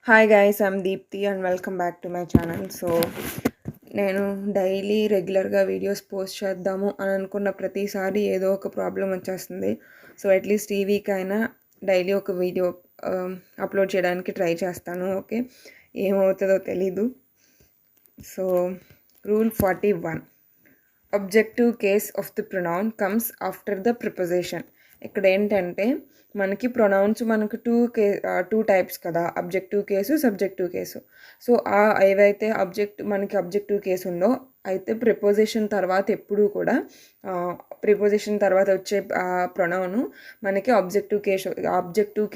Hi guys, I'm Deepti and welcome back to my channel. నేను daily రెగ్యులర్గా videos post చేద్దాము అని అనుకున్న ప్రతిసారి ఏదో ఒక ప్రాబ్లం వచ్చేస్తుంది. అట్లీస్ట్ ఈ వీక్ అయినా డైలీ ఒక వీడియో అప్లోడ్ చేయడానికి ట్రై చేస్తాను. ఓకే, ఏమవుతుందో తెలీదు. Rule 41, objective case of the pronoun comes after the preposition. ఇక్కడ ఏంటంటే మనకి ప్రొనౌన్స్ మనకు టూ టైప్స్ కదా, అబ్జెక్టివ్ కేసు, సబ్జెక్టివ్ కేసు. ఏవైతే మనకి అబ్జెక్టివ్ కేసు ఉందో అయితే ప్రిపోజిషన్ తర్వాత ఎప్పుడూ కూడా ప్రిపోజిషన్ తర్వాత వచ్చే ప్రొనౌను మనకి ఆబ్జెక్టివ్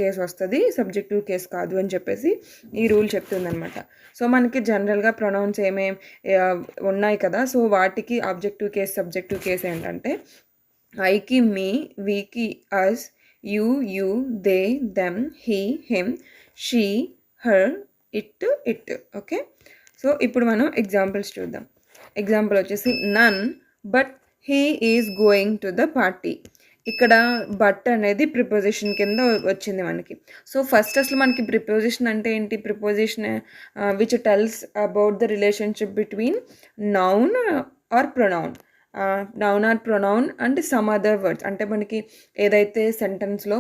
కేసు వస్తుంది, సబ్జెక్టివ్ కేసు కాదు అని చెప్పేసి ఈ రూల్ చెప్తుందనమాట. మనకి జనరల్గా ప్రొనౌన్స్ ఏమేమి ఉన్నాయి కదా, వాటికి ఆబ్జెక్టివ్ కేసు, సబ్జెక్టివ్ కేసు ఏంటంటే ఐకి మీ, వీకి us, you, they, them, he, him, she, her, it. Okay, ఇప్పుడు మనం ఎగ్జాంపుల్స్ చూద్దాం. ఎగ్జాంపుల్ వచ్చేసి none but he is going to the party. ఇక్కడ బట్ అనేది ప్రిపోజిషన్ కింద వచ్చింది మనకి. ఫస్ట్ అసలు మనకి ప్రిపోజిషన్ అంటే ఏంటి? Preposition which tells about the relationship between noun or pronoun. Noun or pronoun and some other words. అంటే మనకి ఏదైతే సెంటెన్స్లో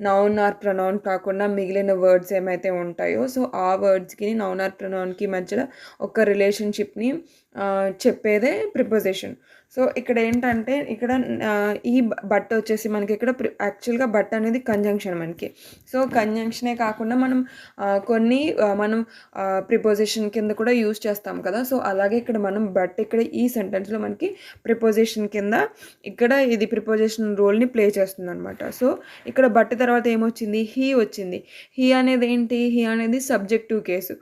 నౌన్ ఆర్ ప్రొనౌన్ కాకుండా మిగిలిన వర్డ్స్ ఏమైతే ఉంటాయో ఆ వర్డ్స్కి నౌన్ ఆర్ ప్రొనౌన్కి మధ్యలో ఒక రిలేషన్షిప్ని చెప్పేదే ప్రిపోజిషన్. ఇక్కడ ఏంటంటే ఇక్కడ ఈ బట్ వచ్చేసి మనకి ఇక్కడ యాక్చువల్గా బట్ అనేది కంజంక్షన్ మనకి. కంజంక్షనే కాకుండా కొన్ని మనం ప్రిపోజిషన్ కింద కూడా యూజ్ చేస్తాం కదా. అలాగే ఇక్కడ మనం బట్ ఇక్కడ ఈ సెంటెన్స్లో మనకి ప్రిపోజిషన్ కింద ఇక్కడ ఇది ప్రిపోజిషన్ రోల్ని ప్లే చేస్తుంది అనమాట. ఇక్కడ బట్ తర్వాత ఏమొచ్చింది? హీ వచ్చింది. హీ అనేది ఏంటి? హీ అనేది సబ్జెక్టివ్ కేసు.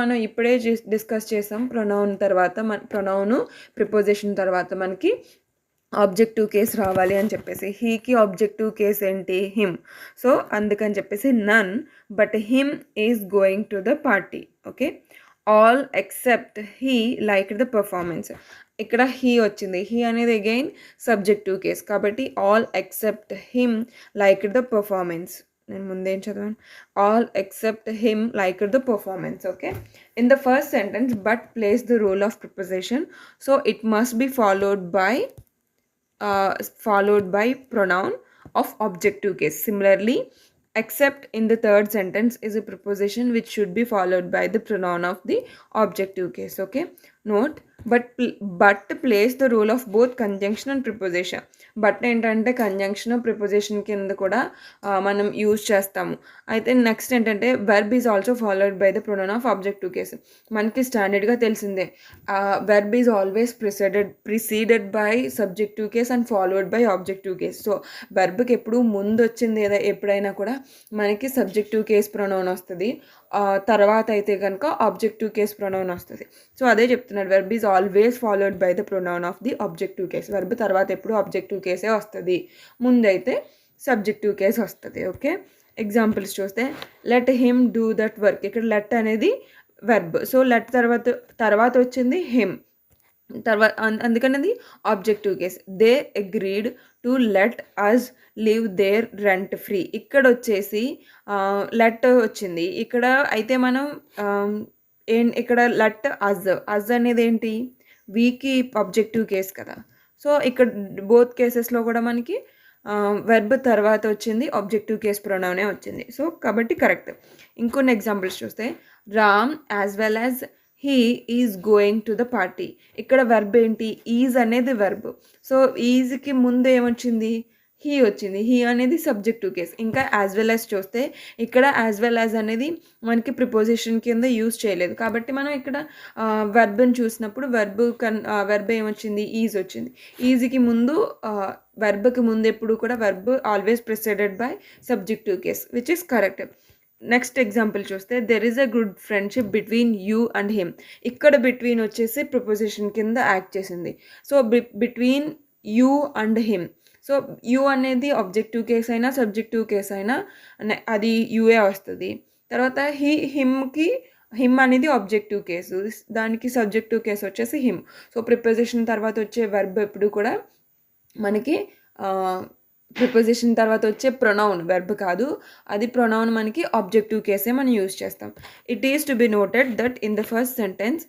మనం ఇప్పుడే డిస్కస్ చేసాం ప్రొనౌన్ తర్వాత ప్రొనౌను ప్రిపోజిషన్ తర్వాత మనకి ఆబ్జెక్టివ్ కేస్ రావాలి అని చెప్పేసి. హీకి ఆబ్జెక్టివ్ కేస్ ఏంటి? హిమ్. అందుకని చెప్పేసి none but him is going to the party. Okay, all except he like the performance. ఇక్కడ హీ వచ్చింది. హీ అనేది అగైన్ సబ్జెక్టివ్ కేస్ కాబట్టి all except him like the performance. నేను ముందేం చదివాను? All except him like the performance. Okay, in the first sentence but place the rule of preposition. It must be followed by pronoun of objective case. Similarly, except in the third sentence is a preposition which should be followed by the pronoun of the objective case. Okay, note, but plays the role of both conjunction and preposition. But ఏంటంటే conjunction, preposition కింద కూడా మనం use చేస్తాము. అయితే next ఏంటంటే verb is also followed by the pronoun of objective case. మనకి స్టాండర్డ్గా తెలిసిందే verb is always preceded by subjective case and followed by objective case. వెర్బ్కి ఎప్పుడు ముందు వచ్చింది ఎప్పుడైనా కూడా మనకి సబ్జెక్టివ్ కేస్ ప్రొనౌన్ వస్తుంది, తర్వాత అయితే కనుక ఆబ్జెక్టివ్ కేస్ ప్రొనౌన్ వస్తుంది. అదే చెప్తున్నాడు, verb is always followed by the pronoun of the objective case. Verb తర్వాత ఎప్పుడు ఆబ్జెక్టివ్ కేసే వస్తుంది, ముందైతే సబ్జెక్టివ్ కేస్ వస్తుంది. ఓకే, ఎగ్జాంపుల్స్ చూస్తే let him do that work. ఇక్కడ లెట్ అనేది వెర్బ్. లెట్ తర్వాత వచ్చింది హిమ్, తర్వాత అందుకనేది objective case. They agreed to let us live their rent free. ఇక్కడ వచ్చేసి లెట్ వచ్చింది. ఇక్కడ అయితే మనం ఇక్కడ లెట్ అజ్ అనేది ఏంటి? వీకి ఆబ్జెక్టివ్ కేస్ కదా. ఇక్కడ బోత్ కేసెస్లో కూడా మనకి వెర్బ్ తర్వాత వచ్చింది ఆబ్జెక్టివ్ కేస్ ప్రొనౌనే వచ్చింది. కాబట్టి కరెక్ట్. ఇంకొన్ని ఎగ్జాంపుల్స్ చూస్తే Ram as well as he is going to the party. ఇక్కడ వెర్బ్ ఏంటి? ఈజ్ అనేది వెర్బ్. ఈజ్కి ముందు ఏమొచ్చింది? హీ వచ్చింది. హీ అనేది సబ్జెక్టివ్ కేస్. ఇంకా యాజ్ వెల్ యాజ్ చూస్తే ఇక్కడ యాజ్ వెల్ యాజ్ అనేది మనకి ప్రిపోజిషన్ కింద యూజ్ చేయలేదు కాబట్టి మనం ఇక్కడ వెర్బ్ని చూసినప్పుడు వెర్బ్ ఏమొచ్చింది? ఈజ్ వచ్చింది. ఈజ్కి ముందు వెర్బ్కి ముందు ఎప్పుడు కూడా verb always preceded by subjective case, which is correct. Next example చూస్తే there is a good friendship between you and him. ఇక్కడ బిట్వీన్ వచ్చేసి ప్రిపోజిషన్ కింద యాక్ట్ చేసింది. Between you and him. You అనేది ఆబ్జెక్టివ్ కేస్ అయినా సబ్జెక్టివ్ కేస్ అయినా అది యూఏ వస్తుంది. తర్వాత హిమ్ అనేది ఆబ్జెక్టివ్ కేసు, దానికి సబ్జెక్టివ్ కేసు వచ్చేసి హిమ్. ప్రిపోజిషన్ తర్వాత వచ్చే వెర్బ్ ఎప్పుడు కూడా మనకి ప్రిపోజిషన్ తర్వాత వచ్చే ప్రొనౌన్ వెర్బ్ కాదు, అది ప్రొనౌన్ మనకి ఆబ్జెక్టివ్ కేసే మనం యూజ్ చేస్తాం. It is to be noted that in the first sentence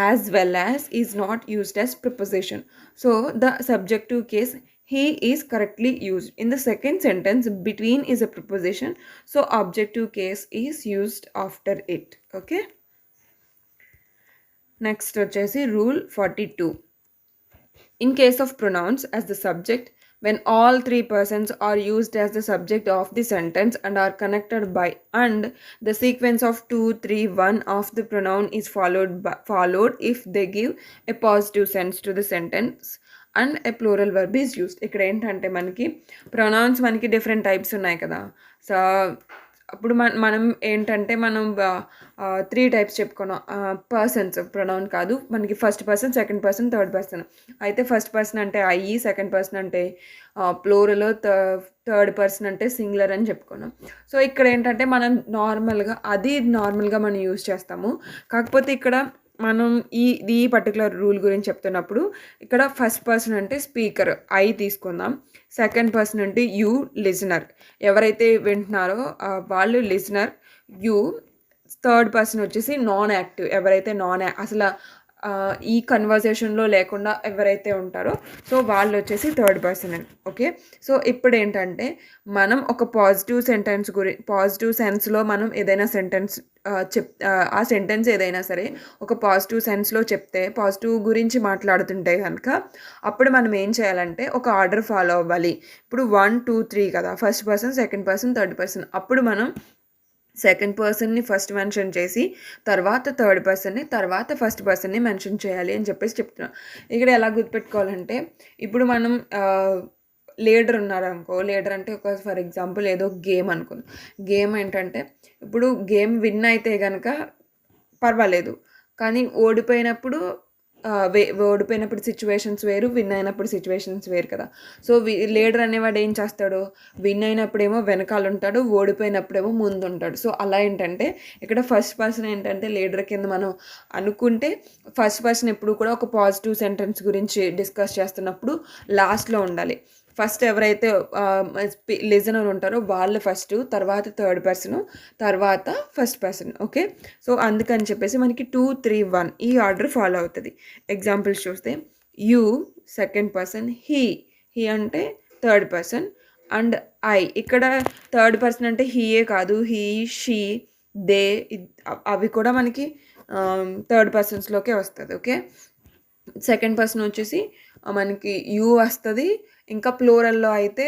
as well as is not used as preposition. So the subjective case he is correctly used. In the second sentence between is a preposition, so objective case is used after it. Okay, next వచ్చేసి rule 42. In case of pronouns as the subject, when all three persons are used as the subject of the sentence and are connected by and the sequence of 2 3 1 of the pronoun is followed if they give a positive sense to the sentence and a plural verb is used. ఇక్కడ ఏంటంటే మనకి pronounce మనకి different types ఉన్నాయి కదా. So అప్పుడు మనం ఏంటంటే మనం 3 టైప్స్ చెప్పుకున్నాం. పర్సన్స్ ప్రొనౌన్ కాదు మనకి, first person, second person, third person. అయితే ఫస్ట్ పర్సన్ అంటే ఐ, సెకండ్ పర్సన్ అంటే ప్లూరల్, థర్డ్ పర్సన్ అంటే సింగులర్ అని చెప్పుకున్నాం. సో ఇక్కడ ఏంటంటే మనం నార్మల్గా మనం యూజ్ చేస్తాము. కాకపోతే ఇక్కడ మనం ఈ పర్టికులర్ రూల్ గురించి చెప్తున్నప్పుడు ఇక్కడ ఫస్ట్ పర్సన్ అంటే స్పీకర్ ఐ తీసుకుందాం, సెకండ్ పర్సన్ అంటే యూ లిజనర్, ఎవరైతే వింటున్నారో వాళ్ళు లిజనర్ యూ, థర్డ్ పర్సన్ వచ్చేసి నాన్ యాక్టివ్, ఎవరైతే అసలు ఈ కన్వర్జేషన్లో లేకుండా ఎవరైతే ఉంటారో సో వాళ్ళు వచ్చేసి థర్డ్ పర్సన్ అని. ఓకే, సో ఇప్పుడు ఏంటంటే మనం ఒక పాజిటివ్ సెన్స్లో మనం ఏదైనా సెంటెన్స్ ఆ సెంటెన్స్ ఏదైనా సరే ఒక పాజిటివ్ సెన్స్లో చెప్తే, పాజిటివ్ గురించి మాట్లాడుతుంటే కనుక అప్పుడు మనం ఏం చేయాలంటే ఒక ఆర్డర్ ఫాలో అవ్వాలి. ఇప్పుడు 1 2 3 కదా, first person, second person, third person. అప్పుడు మనం సెకండ్ పర్సన్ని ఫస్ట్ మెన్షన్ చేసి తర్వాత థర్డ్ పర్సన్ని తర్వాత ఫస్ట్ పర్సన్ని మెన్షన్ చేయాలి అని చెప్పేసి చెప్తున్నాం. ఇక్కడ ఎలా గుర్తుపెట్టుకోవాలంటే ఇప్పుడు మనం లీడర్ ఉన్నారనుకో, లీడర్ అంటే ఒక ఫర్ ఎగ్జాంపుల్ ఏదో గేమ్ అనుకుందాం. గేమ్ ఏంటంటే ఇప్పుడు గేమ్ విన్ అయితే కనుక పర్వాలేదు, కానీ ఓడిపోయినప్పుడు సిచ్యువేషన్స్ వేరు, విన్ అయినప్పుడు సిచ్యువేషన్స్ వేరు కదా. సో లీడర్ అనేవాడు ఏం చేస్తాడు, విన్ అయినప్పుడేమో వెనకాల ఉంటాడు, ఓడిపోయినప్పుడేమో ముందు ఉంటాడు. సో అలా ఏంటంటే ఇక్కడ ఫస్ట్ పర్సన్ ఏంటంటే లీడర్ కింద మనం అనుకుంటే, ఫస్ట్ పర్సన్ ఎప్పుడు కూడా ఒక పాజిటివ్ సెంటెన్స్ గురించి డిస్కస్ చేస్తున్నప్పుడు లాస్ట్లో ఉండాలి. ఫస్ట్ ఎవరైతే లిజనర్ ఉంటారో వాళ్ళు ఫస్ట్, తర్వాత థర్డ్ పర్సన్, తర్వాత ఫస్ట్ పర్సన్. ఓకే, సో అందుకని చెప్పేసి మనకి 2 3 1 ఈ ఆర్డర్ ఫాలో అవుతుంది. ఎగ్జాంపుల్స్ చూస్తే యూ సెకండ్ పర్సన్, హీ అంటే థర్డ్ పర్సన్, అండ్ ఐ. ఇక్కడ థర్డ్ పర్సన్ అంటే హీయే కాదు, హీ, షీ, దే, అవి కూడా మనకి థర్డ్ పర్సన్స్లోకే వస్తుంది. ఓకే, సెకండ్ పర్సన్ మనకి యూ వస్తుంది, ఇంకా ప్లూరల్లో అయితే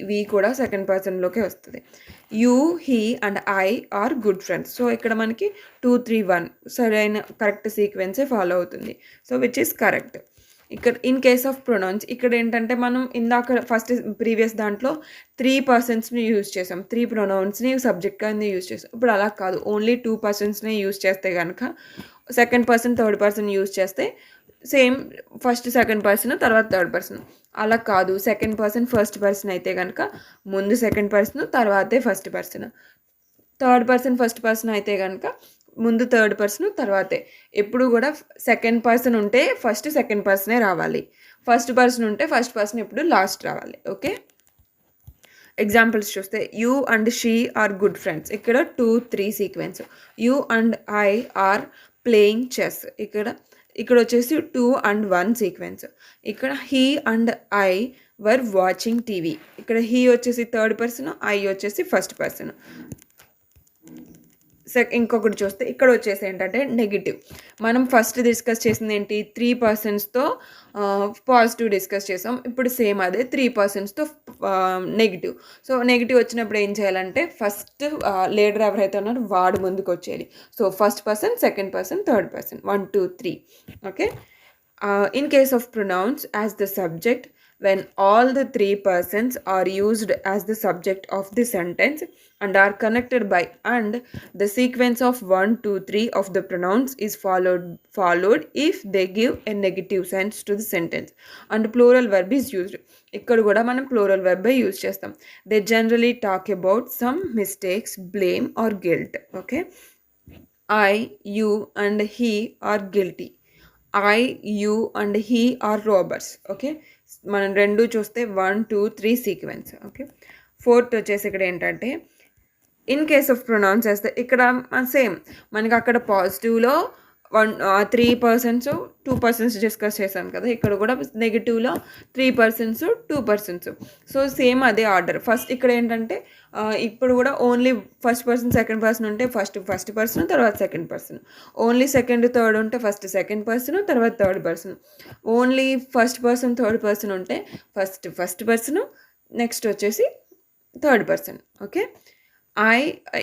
వి కూడా సెకండ్ పర్సన్లోకే వస్తుంది. You, he and I are good friends. So ఇక్కడ మనకి 2 3 1 సరైన కరెక్ట్ సీక్వెన్సే ఫాలో అవుతుంది. So which is correct. ఇక్కడ ఇన్ కేస్ ఆఫ్ ప్రొనౌన్స్ ఇక్కడ ఏంటంటే మనం ఇందాక ప్రీవియస్ దాంట్లో 3 పర్సన్స్ని యూజ్ చేసాం, 3 ప్రొనౌన్స్ని సబ్జెక్ట్గా యూజ్ చేసాం. ఇప్పుడు అలా కాదు, ఓన్లీ 2 పర్సన్స్ని యూజ్ చేస్తే కనుక second person third person use చేస్తే సేమ్ ఫస్ట్ సెకండ్ పర్సన్ తర్వాత థర్డ్ పర్సన్. అలా కాదు, సెకండ్ పర్సన్ ఫస్ట్ పర్సన్ అయితే కనుక ముందు సెకండ్ పర్సన్ తర్వాతే first person, third person first person అయితే కనుక ముందు థర్డ్ పర్సన్ తర్వాతే. ఎప్పుడు కూడా సెకండ్ పర్సన్ ఉంటే ఫస్ట్ సెకండ్ పర్సనే రావాలి, ఫస్ట్ పర్సన్ ఉంటే ఫస్ట్ పర్సన్ ఎప్పుడు లాస్ట్ రావాలి. ఓకే, ఎగ్జాంపుల్స్ చూస్తే you and she or good friends. ఇక్కడ 2 3 sequence. You and I are playing chess. ఇక్కడ వచ్చేసి 2 and 1 సీక్వెన్స్. ఇక్కడ he and I were watching TV. ఇక్కడ హీ వచ్చేసి థర్డ్ పర్సన్, ఐ వచ్చేసి ఫస్ట్ పర్సన్. ఇంకొకటి చూస్తే ఇక్కడ వచ్చేసి ఏంటంటే నెగిటివ్. మనం ఫస్ట్ డిస్కస్ చేసింది ఏంటి, 3 పర్సన్స్తో పాజిటివ్ డిస్కస్ చేసాం. ఇప్పుడు సేమ్ అదే 3 పర్సన్స్తో నెగిటివ్. సో నెగిటివ్ వచ్చినప్పుడు ఏం చేయాలంటే ఫస్ట్ లీడర్ ఎవరైతే ఉన్నారో వాడు ముందుకు వచ్చేయాలి. So first person, second person, third person, 1 2 3. Okay, in case of pronounce as the subject, when all the 3 persons are used as the subject of the sentence and are connected by and the sequence of 1 2 3 of the pronouns is followed if they give a negative sense to the sentence and plural verb is used. ఇక్కడ కూడా మనం plural verb use చేస్తాం. They generally talk about some mistakes, blame or guilt. Okay, I, you and he are guilty. I, you and he are robbers. Okay, మనం 2 చూస్తే 1 2 3 sequence. Okay, fourth వచ్చేసి ఇక్కడ ఏంటంటే in case of pronounce వేస్తే ఇక్కడ same మనకి అక్కడ పాజిటివ్లో 3% 2% discuss చేశాను కదా, ఇక్కడ కూడా నెగిటివ్లో 3% 2%. సో సేమ్ అదే ఆర్డర్. ఫస్ట్ ఇక్కడ ఏంటంటే ఇప్పుడు కూడా only first person second person ఉంటే ఫస్ట్ పర్సన్ తర్వాత second person, only second third ఉంటే ఫస్ట్ సెకండ్ పర్సన్ తర్వాత third person, only first person third person ఉంటే ఫస్ట్ పర్సన్ నెక్స్ట్ వచ్చేసి third person. Okay,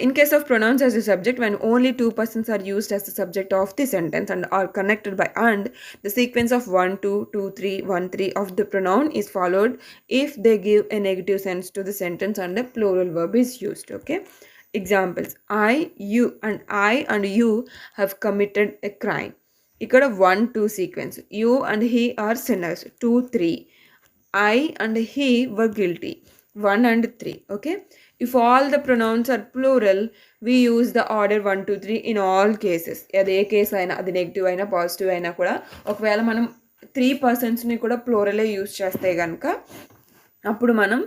in case of pronouns as a subject, when only two persons are used as the subject of the sentence and are connected by and, the sequence of 1 2 2 3 1 3 of the pronoun is followed if they give a negative sense to the sentence and a plural verb is used. Okay, examples: I and you have committed a crime. ikkada 1 2 sequence. You and he are sinners. 2 3. I and he were guilty. 1 and 3. Okay, if all the pronouns are plural, we use the order 1 2 3 in all cases. అది ఏ case అయినా, అది negative అయినా positive అయినా కూడా, ఒకవేళ మనం 3%ని కూడా ప్లూరలే use చేస్తే కనుక అప్పుడు మనం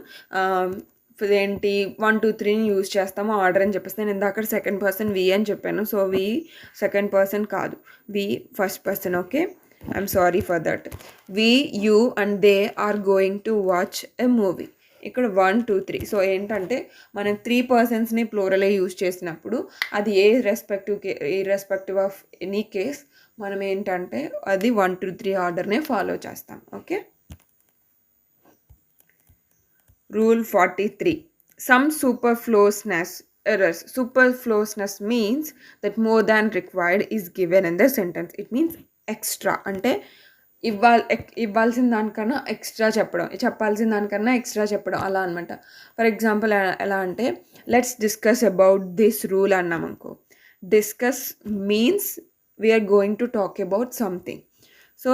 ఏంటి 1 2 3ని యూజ్ చేస్తాము ఆర్డర్ అని చెప్పేసి. నేను ఇందాక సెకండ్ పర్సన్ వి అని చెప్పాను, సో వి సెకండ్ పర్సన్ కాదు, we first person. Okay, I'm sorry for that. We, you and they are going to watch a movie. ఇక్కడ 1 2 3. సో ఏంటంటే మనం 3%ని ప్లూరలే యూజ్ చేసినప్పుడు అది ఇర్రెస్పెక్టివ్ ఆఫ్ ఎనీ కేస్ మనం ఏంటంటే అది 1 2 3 ఆర్డర్నే ఫాలో చేస్తాం. Okay, rule 43. Some superfluousness errors. Superfluousness means that more than required is given in the sentence. It means extra, అంటే ఇవ్వాల్సిన దానికన్నా ఎక్స్ట్రా చెప్పాల్సిన దానికన్నా ఎక్స్ట్రా చెప్పడం అలా అనమాట. ఫర్ ఎగ్జాంపుల్ ఎలా అంటే let's discuss about this rule అన్నాం అనుకో. Discuss means we are going to talk about something. So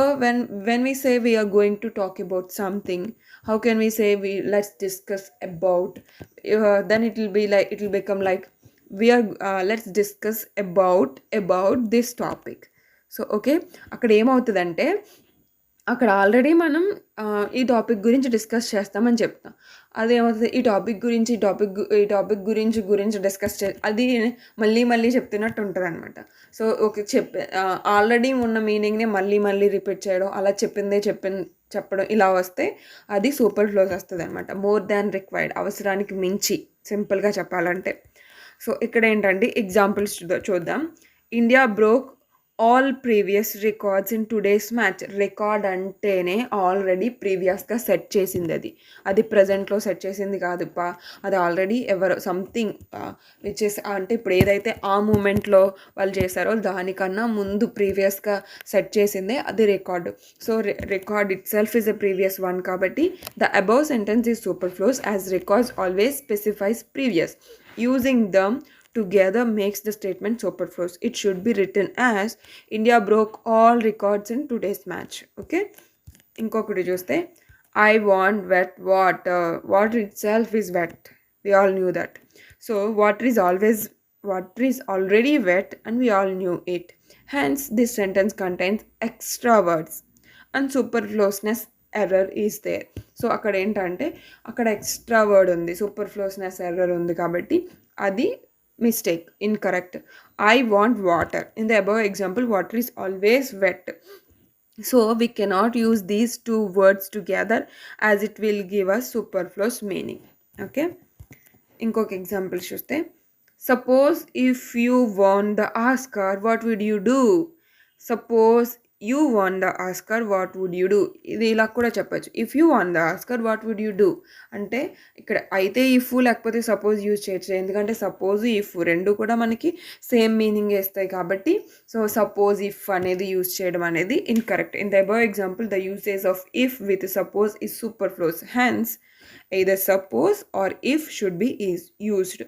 when we say we are going to talk about something, how can we say let's discuss about? Then it will become like we are let's discuss about this topic. So okay, అక్కడ ఏమవుతుందంటే అక్కడ already మనం ఈ topic గురించి discuss చేస్తామని చెప్తాం. అదేమవుతుంది, ఈ topic గురించి డిస్కస్ అది మళ్ళీ చెప్తున్నట్టు ఉంటుంది అనమాట. సో ఓకే, ఆల్రెడీ ఉన్న మీనింగ్ని మళ్ళీ రిపీట్ చేయడం, అలా చెప్పడం ఇలా వస్తే అది సూపర్ ఫ్లోస్ వస్తుంది అనమాట. మోర్ దాన్ రిక్వైర్డ్, అవసరానికి మించి, సింపుల్గా చెప్పాలంటే. సో ఇక్కడ ఏంటంటే ఎగ్జాంపుల్స్ చూద్దాం. India broke all previous records in today's match. Record అంటేనే ఆల్రెడీ ప్రీవియస్గా సెట్ చేసింది, అది ప్రజెంట్లో సెట్ చేసింది కాదు, అది ఆల్రెడీ ఎవరో సంథింగ్ విచ్ ఇస్ అంటే ఇప్పుడు ఏదైతే ఆ మూమెంట్లో వాళ్ళు చేశారో దానికన్నా ముందు ప్రీవియస్గా సెట్ చేసిందే అది record. So record itself is a previous one, కాబట్టి the above sentence is superfluous as records always specifies previous. Using them together makes the statement superfluous. It should be written as India broke all records in today's match. Okay, inkokati chuste I want wet water. Water itself is wet, we all knew that. So water is already wet and we all knew it. Hence this sentence contains extra words and superfluousness error is there. So అక్కడ ఏంటంటే అక్కడ extra word ఉంది, సూపర్ఫ్లోస్నెస్ error ఉంది, కాబట్టి అది mistake, incorrect. I want water. In the above example water is always wet. So we cannot use these two words together as it will give us superfluous meaning. Okay, ఇంకొక example చూస్తే suppose if you won the Oscar what would you do. Suppose you won the Oscar what would you do, ఇది ఇలా కూడా చెప్పచ్చు. If you won the Oscar what would you do అంటే ఇక్కడ అయితే if లేకపోతే సపోజ్ యూజ్ చేయొచ్చు, ఎందుకంటే సపోజ్ ఇఫ్ రెండు కూడా మనకి సేమ్ మీనింగ్ వేస్తాయి కాబట్టి. సో సపోజ్ ఇఫ్ అనేది యూజ్ చేయడం అనేది incorrect. In the above example the usage of if with suppose is superfluous. Hence either suppose or if should be used.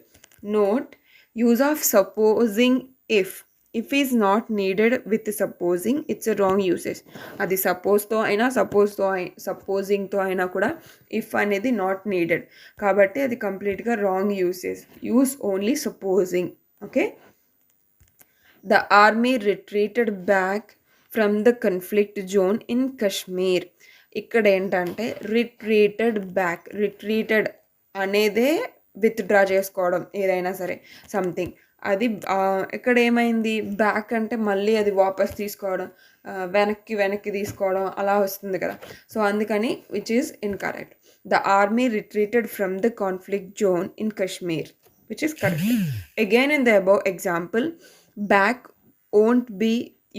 Note, use of supposing if is not needed with supposing, it's a wrong usage. అది సపోజ్తో అయినా సపోజింగ్తో అయినా కూడా if అనేది not needed, కాబట్టి అది కంప్లీట్గా wrong usage. Use only supposing. Okay, the army retreated back from the conflict zone in Kashmir. ఇక్కడ ఏంటంటే రిట్రీటెడ్ బ్యాక్. రిట్రీటెడ్ అనేదే విత్డ్రా చేసుకోవడం ఏదైనా సరే సంథింగ్. అది ఇక్కడ ఏమైంది, బ్యాక్ అంటే మళ్ళీ అది వాపస్ తీసుకోవడం, వెనక్కి తీసుకోవడం అలా వస్తుంది కదా. సో అందుకని which is incorrect. The army retreated from the conflict zone in Kashmir, which is correct. Again, in the above example, back won't be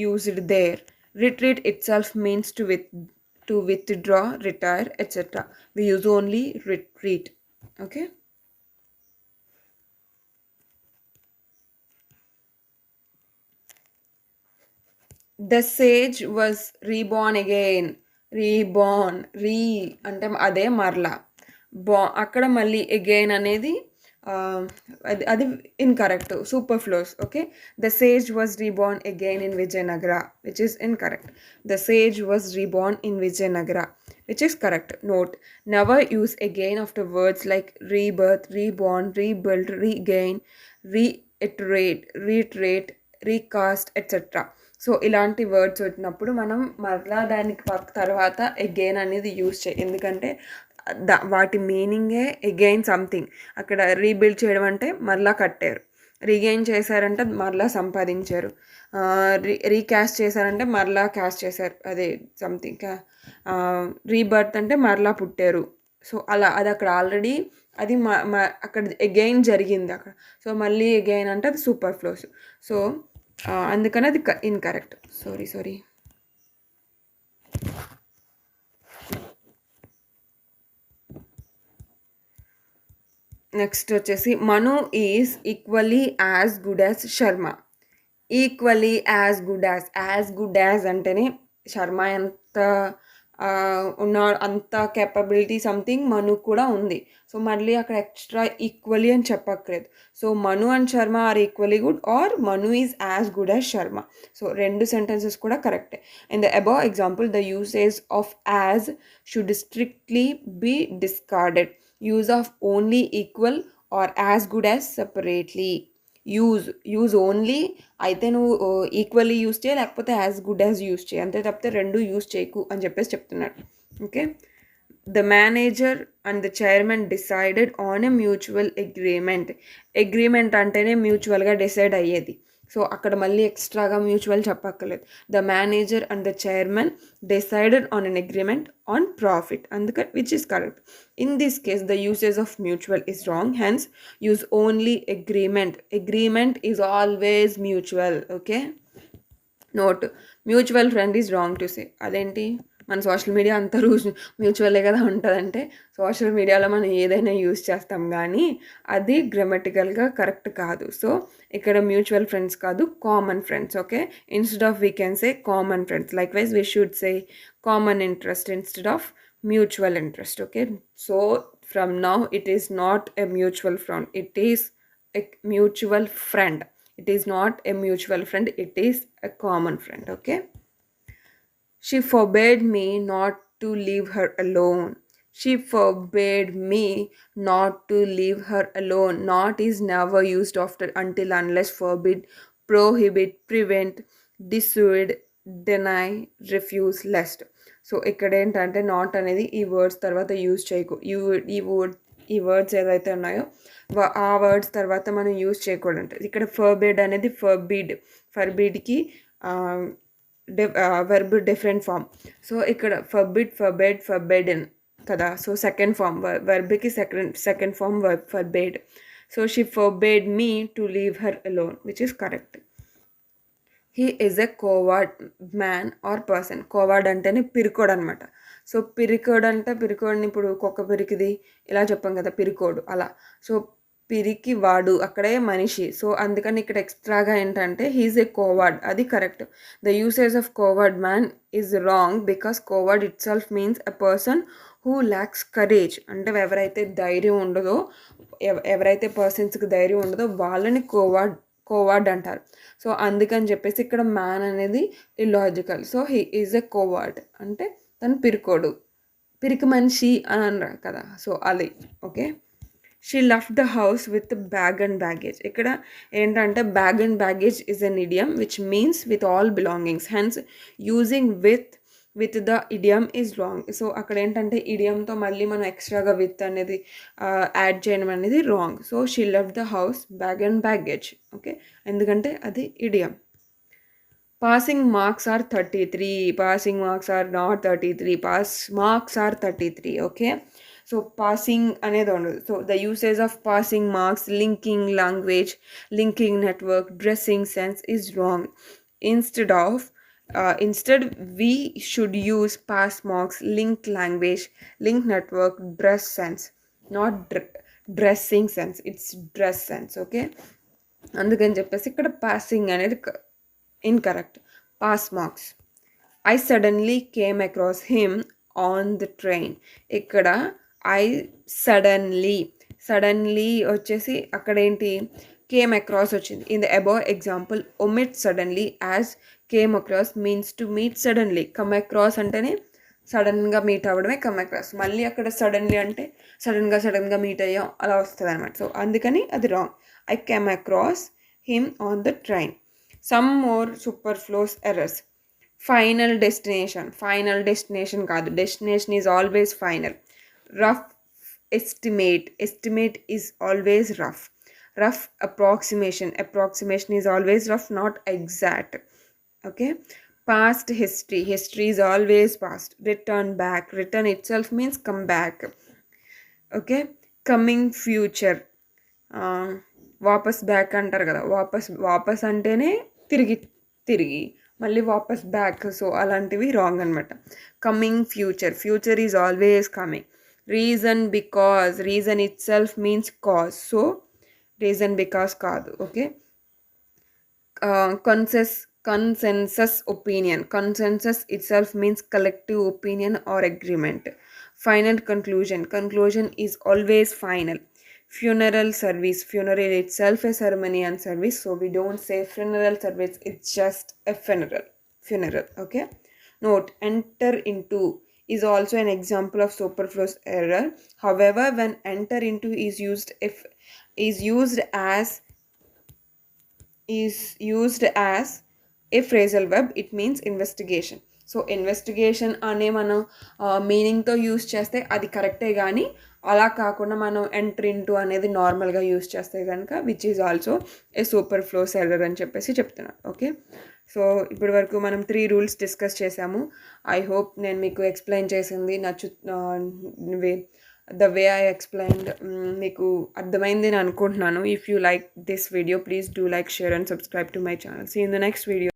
used there. Retreat itself means to withdraw, retire, etc. We use only retreat. Okay. The sage was reborn again. Reborn, అంటే అదే మరలా. అక్కడ మళ్ళీ again అనేది అది incorrect, superfluous. Okay. The sage was reborn again in Vijayanagara, which is incorrect. The sage was reborn in Vijayanagara, which is correct. Note, never use again after words like rebirth, reborn, rebuild, regain, reiterate, recast, etc. So ఇలాంటి words వచ్చినప్పుడు మనం మరలా దానికి తర్వాత again అనేది use చేయాలి. ఎందుకంటే వాటి మీనింగే అగైన్ సంథింగ్. అక్కడ రీబిల్డ్ చేయడం అంటే మరలా కట్టారు, రీగెయిన్ చేశారంటే మరలా సంపాదించారు, రీకాస్ట్ చేశారంటే మరలా క్యాస్ట్ చేశారు, అదే సంథింగ్. రీబర్త్ అంటే మరలా పుట్టారు. సో అలా అది అక్కడ ఆల్రెడీ అది అక్కడ అగైన్ జరిగింది అక్కడ. సో మళ్ళీ అగైన్ అంటే అది సూపర్ ఫ్లోస్. సో అందుకని అది ఇన్కరెక్ట్. సారీ. నెక్స్ట్ వచ్చేసి Manu is equally as good as Sharma. Equally as good as అంటేనే శర్మ ఎంత ఉన్న అంత కేపబిలిటీ సంథింగ్ మను కూడా ఉంది. సో మళ్ళీ అక్కడ ఎక్స్ట్రా ఈక్వల్లీ అని చెప్పక్కర్లేదు. So Manu and Sharma are equally good or Manu is as good as Sharma. So రెండు సెంటెన్సెస్ కూడా కరెక్టే. In the above example the usage of as should strictly be discarded. Use of only equal or as good as separately. Use only అయితే నువ్వు equally use చేయ, లేకపోతే as good as use చేయి, అంతే తప్పితే రెండు యూజ్ చేయకు అని చెప్పేసి చెప్తున్నాడు. Okay. The manager and the chairman decided on a mutual agreement అంటేనే మ్యూచువల్గా డిసైడ్ అయ్యేది. సో అక్కడ మళ్ళీ ఎక్స్ట్రాగా మ్యూచువల్ చెప్పక్కర్లేదు. The manager and the chairman decided on an agreement on profit, అందుకని which is correct. In this case the usage of mutual is wrong, hence use only agreement is always mutual. Okay. Note, mutual friend is wrong to say. అదేంటి, మన social media అంతా మ్యూచువలే కదా ఉంటుందంటే social మీడియాలో మనం ఏదైనా use చేస్తాం, కానీ అది గ్రామటికల్గా కరెక్ట్ కాదు. సో ఇక్కడ మ్యూచువల్ ఫ్రెండ్స్ కాదు, common friends. Okay. Instead of we can say common friends. Like wise we should say common interest instead of mutual interest. Okay, so from now it is not a mutual friend, it is a mutual friend. It is not a mutual friend, it is a common friend. Okay. She forbade me not to leave her alone. She forbade me not to leave her alone. Not is never used after until unless forbid, prohibit, prevent, dissuade, deny, refuse, lest. So ఇక్కడ ఏంటంటే not అనేది ఈ words తర్వాత use చేయకు. ఈ words ఏదైతే ఉన్నాయో ఆ వర్డ్స్ తర్వాత మనం యూజ్ చేయకూడదు. ఇక్కడ ఫర్బిడ్ అనేది ఫర్బిడ్కి వెర్బ్ డిఫరెంట్ ఫామ్. సో ఇక్కడ ఫర్బెడెన్ కదా. సో సెకండ్ ఫామ్ వెర్బ్కి second form forbade. So she forbade me to leave her alone, which is correct. He is a coward man or person. Coward అంటేనే పిరికోడ్ అనమాట. So పిరికోడ్ అంటే పిరికోడ్ని ఇప్పుడు కుక్క పిరికిది ఇలా చెప్పాం కదా, పిరికోడు అలా. సో పిరికి వాడు అక్కడే మనిషి. సో అందుకని ఇక్కడ ఎక్స్ట్రాగా ఏంటంటే హీఈస్ ఏ కోవర్డ్, అది correct. The usage of కోవర్డ్ man is wrong because కోవర్డ్ it self means a person who lakhs courage. అంటే ఎవరైతే ధైర్యం ఉండదో, ఎవరైతే పర్సన్స్కి ధైర్యం ఉండదో వాళ్ళని కోవర్డ్ అంటారు. సో అందుకని చెప్పేసి ఇక్కడ మ్యాన్ అనేది illogical. So he is a coward అంటే తను పిరికి మనిషి అని అన్నారు కదా. సో అది okay. She left the house with bag and baggage. ఇక్కడ ఏంటంటే bag and baggage is an idiom which means with all belongings. Hence using with with the idiom is wrong. So అక్కడ ఏంటంటే ఇడియమ్తో మళ్ళీ మనం ఎక్స్ట్రాగా విత్ అనేది యాడ్ చేయడం అనేది wrong. So she left the house bag and baggage. Okay, ఎందుకంటే అది idiom. Passing marks are 33. Passing marks are not 33. Pass marks are 33. Okay, so passing అనేది ఉండదు. So the usage of passing marks, linking language, linking network, dressing sense is wrong. Instead we should use pass marks, link language, link network, dress sense, not dressing sense. It's dress sense. Okay, అందుకని చెప్పేసి ఇక్కడ passing అనేది incorrect. Pass marks. I suddenly came across him on the train. ఇక్కడ I suddenly వచ్చేసి అక్కడ ఏంటి came across వచ్చింది. In the above example, omit suddenly as came across means to meet suddenly. Come across అంటేనే సడన్గా meet అవ్వడమే come across. మళ్ళీ అక్కడ సడన్లీ అంటే సడన్గా మీట్ అయ్యాం అలా వస్తుంది అనమాట. సో అందుకని అది wrong. I came across him on the train. Some more superfluous errors. Final destination కాదు, destination is always final. Rough estimate is always rough. Rough approximation is always rough, not exact. Okay, past history is always past. Return itself means come back. Okay, coming future, వాపస్ back అంటారు కదా, వాపస్ అంటేనే తిరిగి మళ్ళీ వాపస్ back. So అలాంటివి wrong అనమాట. Coming future is always coming. Reason itself means cause. So reason because కాదు. Okay, consensus opinion. Consensus itself means collective opinion or agreement. Final conclusion is always final. Funeral service itself a ceremony and service, so we don't say funeral service, it's just a funeral. Okay, note, enter into is also an example of superfluous error. However, when enter into is used as a phrasal verb, it means investigation. So investigation అనే మనం మీనింగ్తో use చేస్తే అది కరెక్టే, కానీ అలా కాకుండా మనం enter into అనేది నార్మల్గా యూస్ చేస్తే కనుక which is also a superfluous error అని చెప్పేసి చెప్తున్నాను. ఓకే, సో ఇప్పటి వరకు మనం 3 రూల్స్ డిస్కస్ చేసాము. ఐ హోప్ నేను మీకు ఎక్స్ప్లెయిన్ చేసింది the way I explained మీకు అర్థమైంది అని అనుకుంటున్నాను. If you like this video, please do like, share and subscribe to my channel. See you in the next video.